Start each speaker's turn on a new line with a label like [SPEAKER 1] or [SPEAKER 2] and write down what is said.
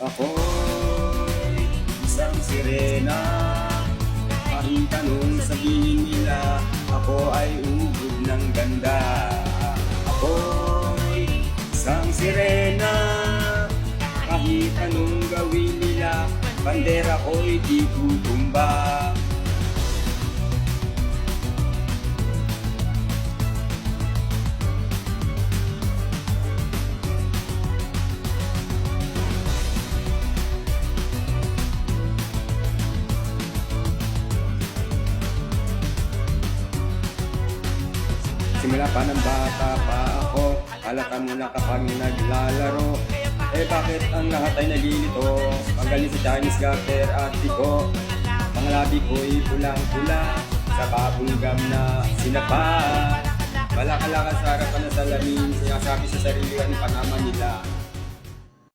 [SPEAKER 1] Ako'y isang sirena. Kahit anong sabihin nila, ako ay ubod ng ganda. Ako'y isang sirena. Kahit anong gawin nila, bandera ko'y di tutumba. Simula pa ng bata pa ako, halata mo na kapag naglalaro. Eh bakit ang lahat ay nalilito? Ang galing sa Chinese garter at tiko. Mga labi ko'y pulang-pula, sa babunggam na sinapa. Wala ka lang sa harapan ng salamin, sinasabi sa sarili ang pangaman nila.